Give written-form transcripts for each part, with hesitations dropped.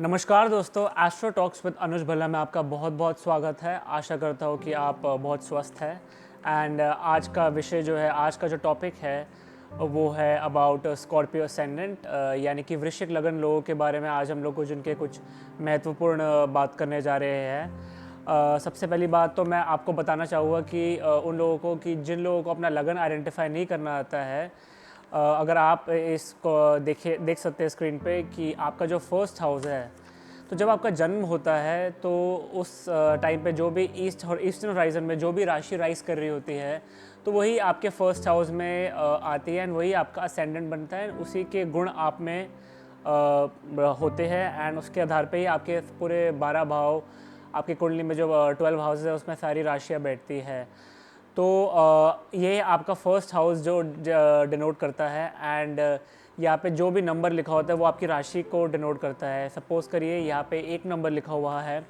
नमस्कार दोस्तों, astro talks with Anuj Bhalla में आपका बहुत बहुत स्वागत है। आशा करता हूँ कि आप बहुत स्वस्थ हैं। एंड आज का विषय जो है, आज का जो टॉपिक है वो है अबाउट स्कॉर्पियो असेंडेंट, यानी कि वृश्चिक लगन लोगों के बारे में आज हम लोग कुछ उनके कुछ महत्वपूर्ण बात करने जा रहे हैं। सबसे पहली बात तो मैं आपको बताना चाहूँगा कि उन लोगों को कि जिन लोगों को अपना लगन आइडेंटिफाई नहीं करना आता है, अगर आप इसको देख सकते हैं स्क्रीन पे कि आपका जो फर्स्ट हाउस है, तो जब आपका जन्म होता है तो उस टाइम पे जो भी ईस्टर्न होराइजन में जो भी राशि राइज कर रही होती है, तो वही आपके फर्स्ट हाउस में आती है एंड वही आपका असेंडेंट बनता है। उसी के गुण आप में होते हैं एंड उसके आधार पे ही आपके पूरे 12 भाव, आपकी कुंडली में जो 12 हाउस है उसमें सारी राशियाँ बैठती है। तो ये आपका फर्स्ट हाउस जो डिनोट करता है एंड यहाँ पे जो भी नंबर लिखा होता है वो आपकी राशि को डिनोट करता है। सपोज करिए यहाँ पे 1 नंबर लिखा हुआ है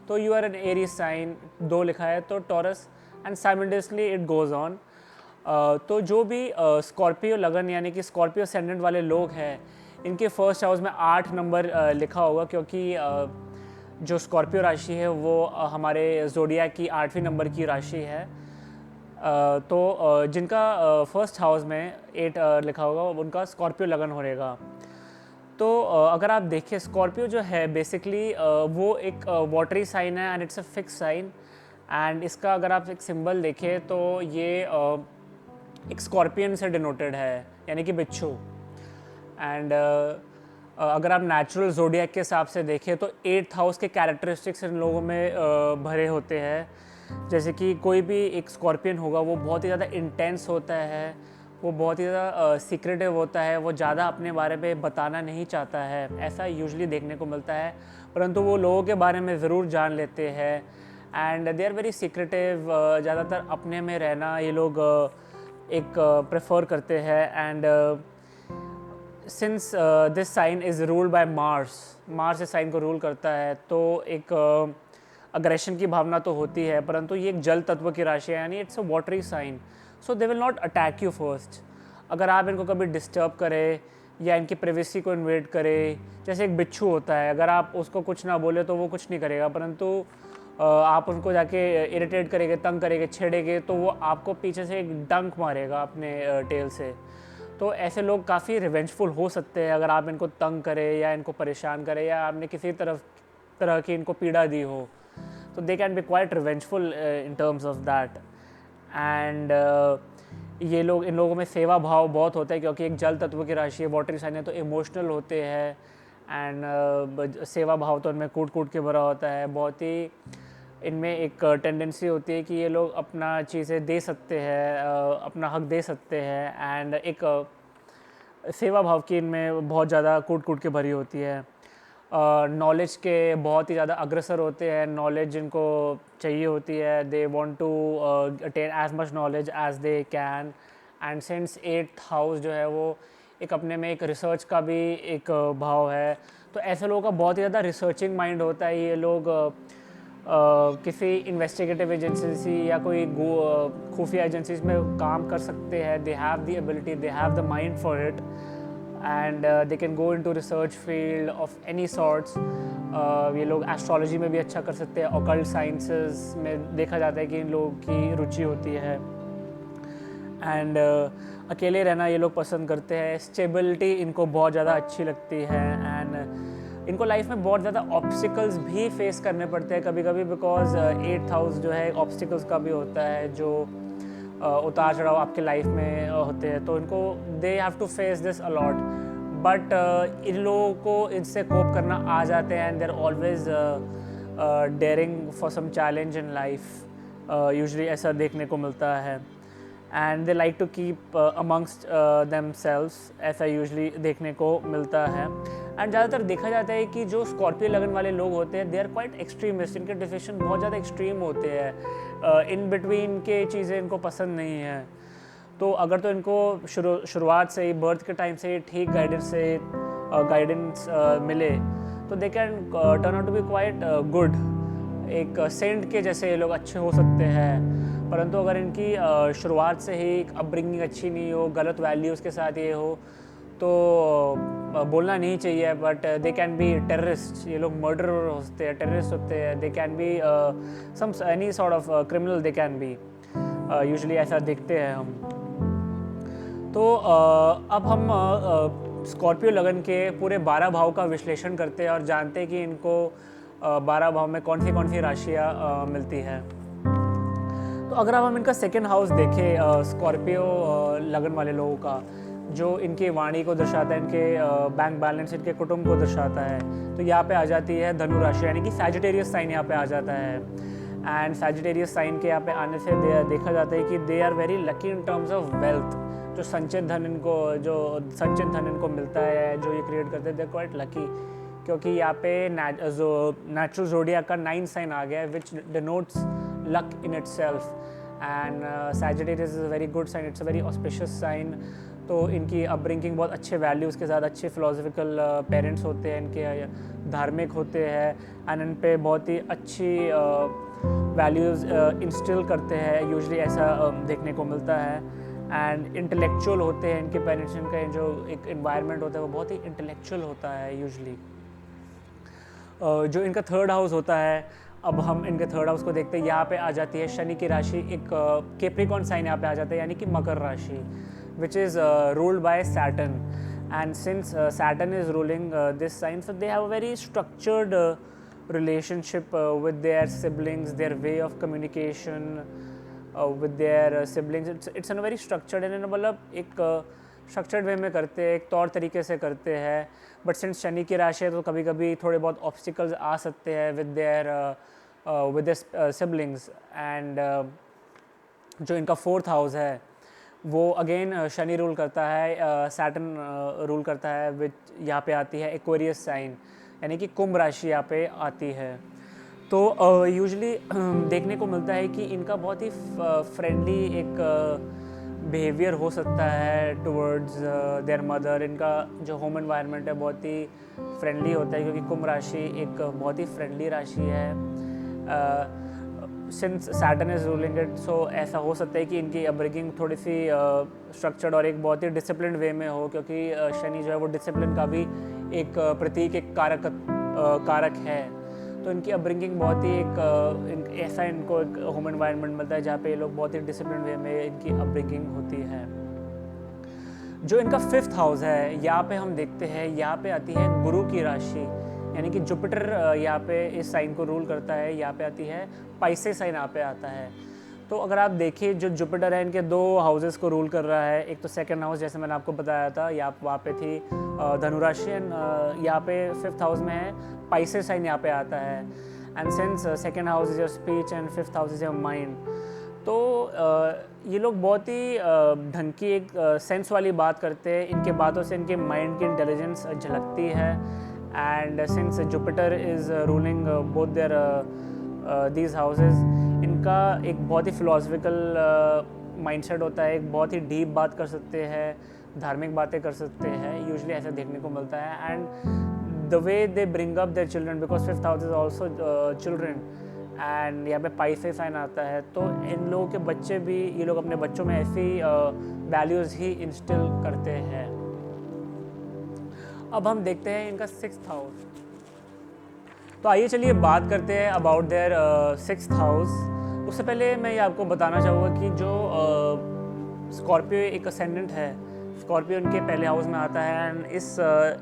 तो you are an Aries sign, 2 लिखा है तो Taurus and simultaneously it goes on. तो जो भी स्कॉर्पियो लगन यानी कि स्कॉर्पियो असेंडेंट वाले लोग हैं, इनके फर्स्ट हाउस में 8 नंबर लिखा होगा, क्योंकि जो स्कॉर्पियो राशि है वो हमारे ज़ोडिएक की 8वीं नंबर की राशि है। तो जिनका फर्स्ट हाउस में 8 लिखा होगा उनका स्कॉर्पियो लगन होगा। तो अगर आप देखें, स्कॉर्पियो जो है बेसिकली वो एक वाटरी साइन है and it's a fix sign. And इसका अगर आप एक सिंबल देखें तो ये एक स्कॉर्पियन से डिनोटेड है, यानी कि बिच्छू। एंड अगर आप नेचुरल ज़ोडिएक के हिसाब से देखें तो 8th हाउस के कैरेक्टरिस्टिक्स इन लोगों में भरे होते हैं। जैसे कि कोई भी एक स्कॉर्पियन होगा वो बहुत ही ज़्यादा इंटेंस होता है, वो बहुत ही ज़्यादा सीक्रेटिव होता है, वो ज़्यादा अपने बारे में बताना नहीं चाहता है, ऐसा यूजुअली देखने को मिलता है। परंतु वो लोगों के बारे में ज़रूर जान लेते हैं and they are very secretive. ज़्यादातर अपने में रहना ये लोग एक प्रेफर करते हैं। And since this sign is ruled by Mars इस साइन को रूल करता है, तो एक अग्रेशन की भावना तो होती है, परंतु ये एक जल तत्व की राशि है, यानी it's a watery sign, so they will not attack you first. अगर आप इनको कभी डिस्टर्ब करें या इनकी प्राइवेसी को इन्वेड करें, जैसे एक बिच्छू होता है, अगर आप उसको कुछ ना बोले तो वो कुछ नहीं करेगा, परंतु आप उनको जाके इरिटेट करेंगे, तंग करेंगे, छेड़ेंगे तो वो आपको पीछे से एक डंक मारेगा अपने टेल से। तो ऐसे लोग काफ़ी रिवेंजफुल हो सकते हैं अगर आप इनको तंग करें या इनको परेशान करें या आपने किसी तरह की इनको पीड़ा दी हो, तो they can be quite revengeful in terms of that. And ये लोग, इन लोगों में सेवा भाव बहुत होता है, क्योंकि एक जल तत्व की राशि है, वाटरी साइन है, तो इमोशनल होते हैं एंड सेवा भाव तो इनमें कूट कूट के भरा होता है। बहुत ही इनमें एक टेंडेंसी होती है कि ये लोग अपना चीज़ें दे सकते हैं, अपना हक दे सकते हैं एंड एक सेवा भाव की इनमें बहुत ज़्यादा कूट कूट के भरी होती है। नॉलेज के बहुत ही ज़्यादा अग्रसर होते हैं, नॉलेज जिनको चाहिए होती है, they want to attain as much knowledge as they can. And since 8th house जो है वो एक अपने में एक रिसर्च का भी एक भाव है, तो ऐसे लोगों का बहुत ही ज़्यादा रिसर्चिंग माइंड होता है। ये लोग किसी इन्वेस्टिगेटिव एजेंसी या कोई खुफिया एजेंसीज में काम कर सकते हैं। They have the ability, they have the mind for it and they can go into research field of any sorts. ये लोग एस्ट्रोलॉजी में भी अच्छा कर सकते हैं, ऑकल्ट साइंसेस में देखा जाता है कि इन लोगों की रुचि होती है। एंड अकेले रहना ये लोग पसंद करते हैं, स्टेबिलिटी इनको बहुत ज़्यादा अच्छी लगती है एंड इनको लाइफ में बहुत ज़्यादा ऑब्स्टिकल्स भी फेस करने पड़ते हैं कभी कभी, बिकॉज 8th हाउस जो है ऑब्स्टिकल्स का भी होता है, जो उतार चढ़ाव आपके लाइफ में होते हैं, तो इनको they have to face this a lot. But इन लोगों को इनसे कोप करना आ जाते हैं and they are always daring for some challenge in life, usually ऐसा देखने को मिलता है। And they like to keep amongst themselves, usually यूजुअली देखने को मिलता है। एंड ज़्यादातर देखा जाता है कि जो स्कॉर्पियो लगन वाले लोग होते हैं, दे आर क्वाइट एक्सट्रीमिस्ट, इनके डिसीजन बहुत ज़्यादा एक्सट्रीम होते हैं, इन बिटवीन के चीज़ें इनको पसंद नहीं है। तो अगर तो इनको शुरुआत से ही, बर्थ के टाइम से ही ठीक गाइडेंस मिले, तो they can turn out to be quite good, एक सेंट के जैसे ये लोग अच्छे हो सकते हैं। परंतु अगर इनकी शुरुआत से ही अपब्रिंगिंग अच्छी नहीं हो, गलत वैल्यूज़ के साथ ये हो, तो बोलना नहीं चाहिए, but they can be terrorist, ये लोग मर्डरर होते हैं, टेररिस्ट होते हैं, they can be some any sort of criminal, they can be, usually ऐसा देखते हैं हम। तो अब हम स्कॉर्पियो लगन के पूरे 12 भाव का विश्लेषण करते हैं और जानते हैं कि इनको 12 भाव में कौन सी राशियाँ मिलती है। तो अगर अब हम इनका सेकेंड हाउस देखें स्कॉर्पियो लगन वाले लोगों का, जो इनकी वाणी को दर्शाता है, इनके बैंक बैलेंस, इनके कुटुंब को दर्शाता है, तो यहाँ पे आ जाती है धनु राशि, यानी कि सैजिटेरियस साइन यहाँ पे आ जाता है। एंड सैजिटेरियस साइन के यहाँ पे आने से देखा जाता है कि they are very lucky in terms of wealth. जो संचित धन इनको मिलता है, जो ये क्रिएट करते हैं, दे क्वाइट लकी, क्योंकि यहाँ पे जो नेचुरल जोडिया का 9 साइन आ गया है, विच denotes luck in itself, and Sagittarius is a very good sign, it's a very auspicious sign। तो इनकी अपब्रिंगिंग बहुत अच्छे वैल्यूज़ के साथ, अच्छे फिलोसफिकल पेरेंट्स होते हैं, इनके धार्मिक होते हैं, एंड इन पे बहुत ही अच्छी वैल्यूज़ इंस्टिल करते हैं, यूजुअली ऐसा देखने को मिलता है। एंड इंटेलेक्चुअल होते हैं इनके पेरेंट्स, इनका जो एक इन्वायरमेंट होता है वो बहुत ही इंटेलेक्चुअल होता है यूजुअली। जो इनका थर्ड हाउस होता है, अब हम इनके थर्ड हाउस को देखते हैं, यहाँ पे आ जाती है शनि की राशि, एक कैप्रिकॉर्न साइन यहाँ पे आ जाता है, यानी कि मकर राशि, which is ruled by Saturn. And since Saturn is ruling this sign, so they have a very structured relationship with their siblings, their way of communication with their siblings, it's in a very structured and मतलब एक structured way में करते हैं, एक तौर तरीके से करते हैं। बट सिंस शनि की राशि है तो कभी कभी थोड़े बहुत ऑब्स्टिकल्स आ सकते हैं विद देयर सिबलिंग्स। एंड जो इनका फोर्थ हाउस है वो अगेन शनि रूल करता है, सैटर्न रूल करता है, विच यहाँ पे आती है एक्वेरियस साइन, यानी कि कुंभ राशि यहाँ पे आती है। तो यूजुअली देखने को मिलता है कि इनका बहुत ही फ्रेंडली एक बिहेवियर हो सकता है टुवर्ड्स देयर मदर। इनका जो होम एनवायरनमेंट है बहुत ही फ्रेंडली होता है, क्योंकि कुंभ राशि एक बहुत ही फ्रेंडली राशि है। Since Saturn is ruling it, so ऐसा हो सकता है कि इनकी अपब्रिंगिंग थोड़ी सी स्ट्रक्चर्ड और एक बहुत ही डिसिप्लिन वे में हो, क्योंकि शनि जो है वो डिसिप्लिन का भी एक प्रतीक, एक कारक है। तो इनकी अपब्रिंगिंग बहुत ही ऐसा इनको एक होम एनवायरनमेंट मिलता है जहाँ पे ये लोग बहुत ही डिसिप्लिन वे में इनकी अपब्रिंगिंग होती है। जो इनका फिफ्थ हाउस है, यहाँ पे हम देखते हैं, यहाँ पे आती है गुरु की राशि, यानी कि जुपिटर यहाँ पे इस साइन को रूल करता है। यहाँ पे आती है पाइसेस साइन, यहाँ पे आता है। तो अगर आप देखिए जो जुपिटर है इनके 2 हाउसेस को रूल कर रहा है। एक तो सेकंड हाउस, जैसे मैंने आपको बताया था, वहाँ पे थी धनुराशि, एंड यहाँ पे फिफ्थ हाउस में है पाइसेस साइन, यहाँ पे आता है। And since second house is your speech and fifth house is your mind, तो ये लोग बहुत ही ढंग की एक सेंस वाली बात करते हैं। इनके बातों से इनके माइंड की इंटेलिजेंस झलकती है। And since Jupiter is ruling both their these houses, इनका एक बहुत ही फिलोसफिकल माइंडसेट होता है, एक बहुत ही डीप बात कर सकते हैं, धार्मिक बातें कर सकते हैं, यूजुअली ऐसा देखने को मिलता है। And the way they bring up their children, because fifth house is also children, and यहाँ पे पाइसेस साइन आता है, तो इन लोगों के बच्चे भी, ये लोग अपने बच्चों में ऐसी वैल्यूज़ ही इंस्टिल करते हैं। अब हम देखते हैं इनका सिक्स्थ हाउस। तो आइए चलिए बात करते हैं अबाउट देयर सिक्स्थ हाउस। उससे पहले मैं ये आपको बताना चाहूँगा कि जो स्कॉर्पियो एक असेंडेंट है, स्कॉर्पियो इनके पहले हाउस में आता है, एंड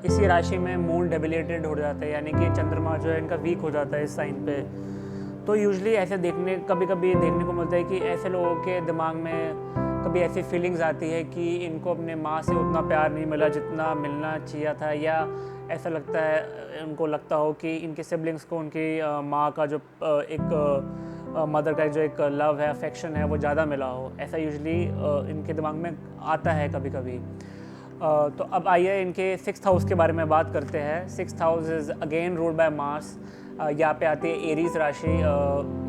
इसी राशि में मून डेबिलेटेड हो जाता है, यानी कि चंद्रमा जो है इनका वीक हो जाता है इस साइन पे। तो यूजुअली ऐसे कभी कभी देखने को मिलता है कि ऐसे लोगों के दिमाग में कभी ऐसी फीलिंग्स आती है कि इनको अपने माँ से उतना प्यार नहीं मिला जितना मिलना चाहिए था, या ऐसा लगता है, उनको लगता हो कि इनके सिबलिंग्स को उनकी माँ का जो एक मदर का जो एक लव है, अफेक्शन है, वो ज़्यादा मिला हो। ऐसा यूजुअली इनके दिमाग में आता है कभी कभी। तो अब आइए इनके सिक्स्थ हाउस के बारे में बात करते हैं। Sixth house is again ruled by Mars. यहाँ पे आती है एरीज राशि,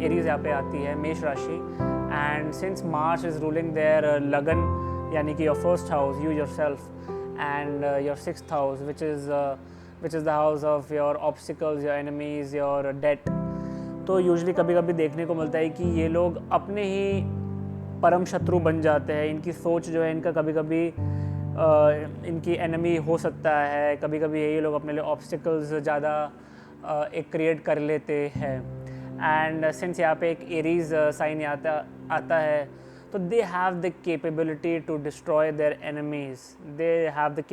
एरीज यहाँ पे आती है मेष राशि। And since Mars is ruling their लगन, यानी कि your first house, you yourself, and your sixth house which is the house of your obstacles, your enemies, your debt. तो यूजुअली कभी कभी देखने को मिलता है कि ये लोग अपने ही परम शत्रु बन जाते हैं। इनकी सोच जो है, इनका कभी कभी इनकी एनिमी हो सकता है। कभी कभी ये लोग अपने लिए ऑब्स्टिकल्स ज़्यादा एक क्रिएट कर लेते हैं। एंड सिंस यहाँ पे एक एरीज साइन आता है, तो they have the capability to destroy their enemies, they have the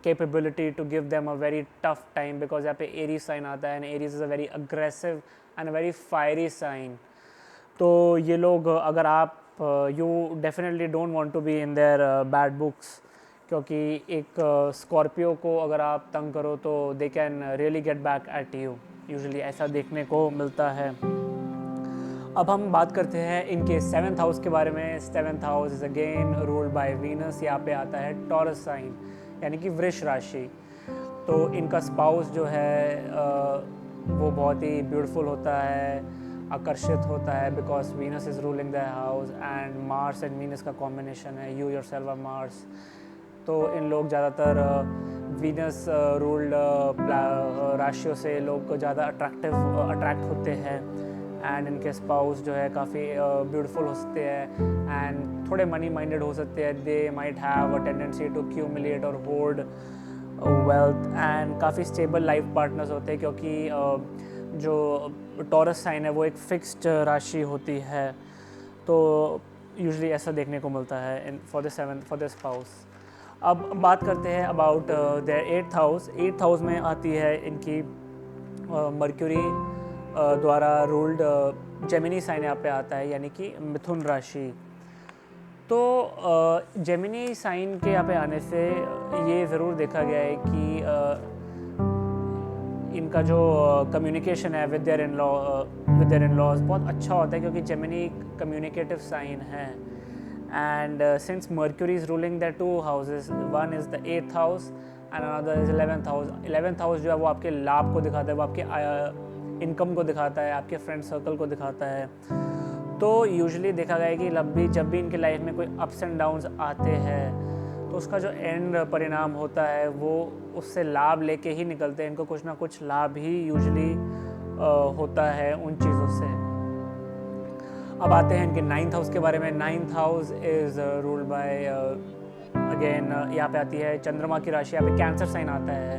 capability to give them a very tough time, because यहाँ पे एरीज साइन आता है and Aries is a very aggressive and a very fiery sign. तो ये लोग अगर आप you definitely don't want to be in their bad books, क्योंकि एक स्कॉर्पियो को अगर आप तंग करो तो they can really get back at you, usually ऐसा देखने को मिलता है। अब हम बात करते हैं इनके 7th हाउस के बारे में। 7th house is again ruled by Venus. यहाँ पे आता है टॉरस साइन, यानी कि वृष राशि। तो इनका स्पाउस जो है वो बहुत ही ब्यूटीफुल होता है, आकर्षित होता है, because Venus is ruling the house and Mars and Venus का कॉम्बिनेशन है, यू योरसेल्फ आर मार्स। तो इन लोग ज़्यादातर वीनस रूल्ड राशियों से लोग ज़्यादा अट्रैक्ट होते हैं। एंड इनके स्पाउस जो है काफ़ी ब्यूटीफुल हो सकते हैं एंड थोड़े मनी माइंडेड हो सकते हैं। They might have a tendency to cumulate और होल्ड वेल्थ एंड काफ़ी स्टेबल लाइफ पार्टनर्स होते हैं, क्योंकि जो टॉरस साइन है वो एक फिक्स्ड राशि होती है। तो यूजुअली ऐसा देखने को मिलता है फॉर द स्पाउस। अब बात करते हैं about their 8th house. 8th house में आती है इनकी मर्क्यूरी द्वारा रूल्ड जेमिनी साइन यहाँ पे आता है, यानी कि मिथुन राशि। तो जेमिनी साइन के यहाँ पे आने से ये ज़रूर देखा गया है कि इनका जो कम्युनिकेशन है विद देयर इन-लॉज बहुत अच्छा होता है, क्योंकि जेमिनी कम्युनिकेटिव साइन है। And since mercury is ruling the 2 houses, one is the 8th house and another is 11th house. 11th house जो है वो आपके लाभ को दिखाता है, वो आपके इनकम को दिखाता है, आपके फ्रेंड सर्कल को दिखाता है। तो यूजुअली देखा गया है कि जब भी इनके लाइफ में कोई अप्स एंड डाउन्स आते हैं, तो उसका जो एंड परिणाम होता है वो उससे लाभ लेके ही निकलते हैं। इनको कुछ ना कुछ लाभ ही यूजुअली होता है उन चीज़ों से। अब आते हैं इनके 9th हाउस के बारे में। 9th house is ruled bye again यहाँ पे आती है चंद्रमा की राशि। यहाँ पे कैंसर साइन आता है,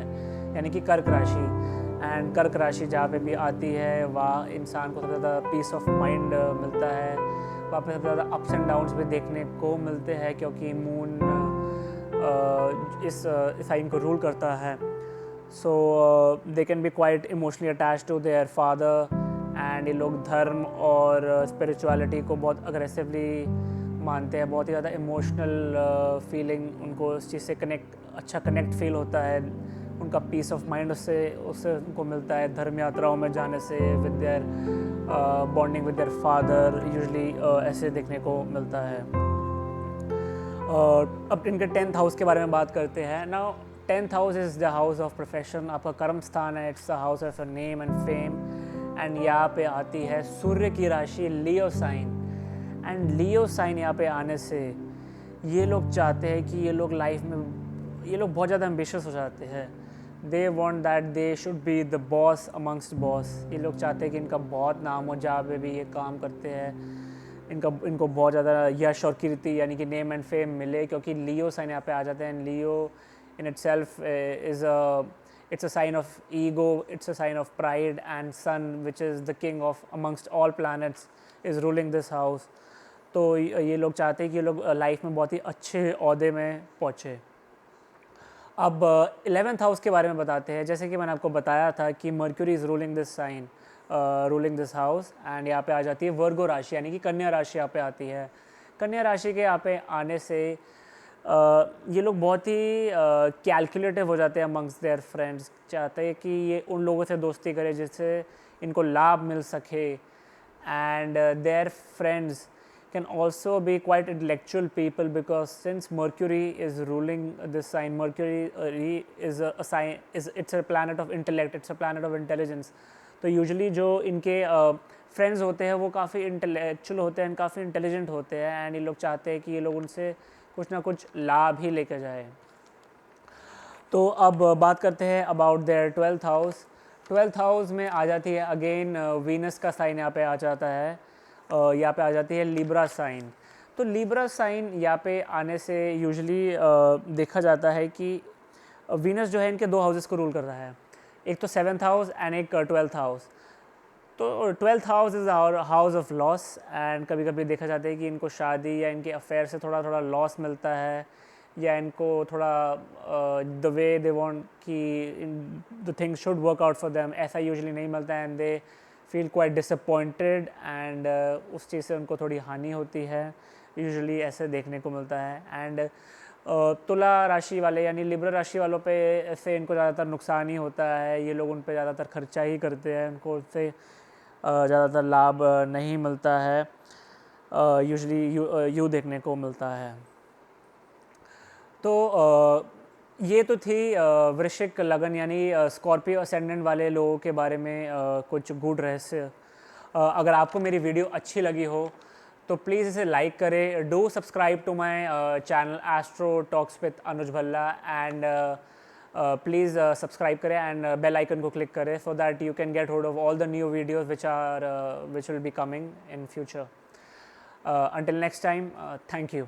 यानी कि कर्क राशि। एंड कर्क राशि जहाँ पे भी आती है वहाँ इंसान को सबसे ज़्यादा पीस ऑफ माइंड मिलता है, वहाँ पे सबसे ज़्यादा अप्स एंड डाउन्स भी देखने को मिलते हैं, क्योंकि मून इस साइन को रूल करता है। So they can be quite emotionally attached to their father and ये लोग धर्म और स्पिरिचुअलिटी को बहुत अग्रेसिवली मानते हैं। बहुत ही ज़्यादा इमोशनल फीलिंग उनको उस चीज़ से अच्छा कनेक्ट फील होता है। उनका पीस ऑफ माइंड उससे उनको मिलता है धर्म यात्राओं में जाने से, with their bonding with their father, usually ऐसे देखने को मिलता है। अब इनके 10th हाउस के बारे में बात करते हैं। Now 10th house is the house of profession, आपका कर्म स्थान है। It's the house of your name and fame. And यहाँ पे आती है सूर्य की राशि लियो साइन। एंड लियो साइन यहाँ पे आने से ये लोग चाहते हैं कि ये लोग लाइफ में ये लोग बहुत ज़्यादा एम्बिशियस हो जाते हैं। They want that they should be the boss amongst boss. ये लोग चाहते हैं कि इनका बहुत नाम हो जहाँ पे भी ये काम करते हैं, इनको बहुत ज़्यादा यश और कीर्ति यानी कि नेम एंड फेम मिले, क्योंकि लियो साइन यहाँ पे आ जाते हैं। Leo in itself it's a sign of ego, it's a sign of pride, and sun, which is the king of amongst all planets, is ruling this house. तो ये लोग चाहते हैं कि ये लोग लाइफ में बहुत ही अच्छे ओहदे में पहुँचे। अब 11th हाउस के बारे में बताते हैं। जैसे कि मैंने आपको बताया था कि Mercury is ruling this sign, ruling this house, and यहाँ पे आ जाती है वर्गो राशि, यानी कि कन्या राशि यहाँ पे आती है। कन्या राशि के यहाँ पे आने से ये लोग बहुत ही कैलकुलेटिव हो जाते हैं अमंग्स देयर फ्रेंड्स। चाहते हैं कि ये उन लोगों से दोस्ती करे जिससे इनको लाभ मिल सके। And their friends can also be quite intellectual people, because since Mercury is ruling this sign, Mercury is a sign, it's a planet of intellect, it's a planet of intelligence. तो usually जो इनके friends होते हैं वो काफ़ी intellectual होते हैं, काफ़ी intelligent होते हैं, and ये लोग चाहते हैं कि ये लोग उनसे कुछ ना कुछ लाभ ही लेकर जाए। तो अब बात करते हैं about their 12th house. 12th house में आ जाती है अगेन वीनस का साइन यहाँ पे आ जाता है, यहाँ पे आ जाती है लिब्रा साइन। तो लिब्रा साइन यहाँ पे आने से यूजुअली देखा जाता है कि वीनस जो है इनके 2 हाउसेस को रूल कर रहा है, एक तो 7th हाउस एंड एक 12th हाउस। तो 12th house is our house of loss, and कभी कभी देखा जाता है कि इनको शादी या इनके अफेयर से थोड़ा थोड़ा लॉस मिलता है, या इनको थोड़ा द वे दे वांट कि the things should work out for them ऐसा यूजुअली नहीं मिलता है, and they feel quite disappointed, and उस चीज़ से उनको थोड़ी हानि होती है, यूजुअली ऐसे देखने को मिलता है। एंड तुला राशि वाले यानी लिब्रा राशि वालों पे ऐसे इनको ज़्यादातर नुकसान ही होता है, ये लोग उन पे ज़्यादातर खर्चा ही करते हैं, उनको उससे ज़्यादातर लाभ नहीं मिलता है, यूजुअली यू देखने को मिलता है। तो ये तो थी वृश्चिक लगन यानी स्कॉर्पियो असेंडेंट वाले लोगों के बारे में कुछ गूढ़ रहस्य। अगर आपको मेरी वीडियो अच्छी लगी हो तो प्लीज़ इसे लाइक करें, do subscribe to my channel astro talks with Anuj Bhalla, and please subscribe करें एंड बेल आइकन को क्लिक करें so that you can get hold of all the new videos which will be coming in future. Until next time, thank you.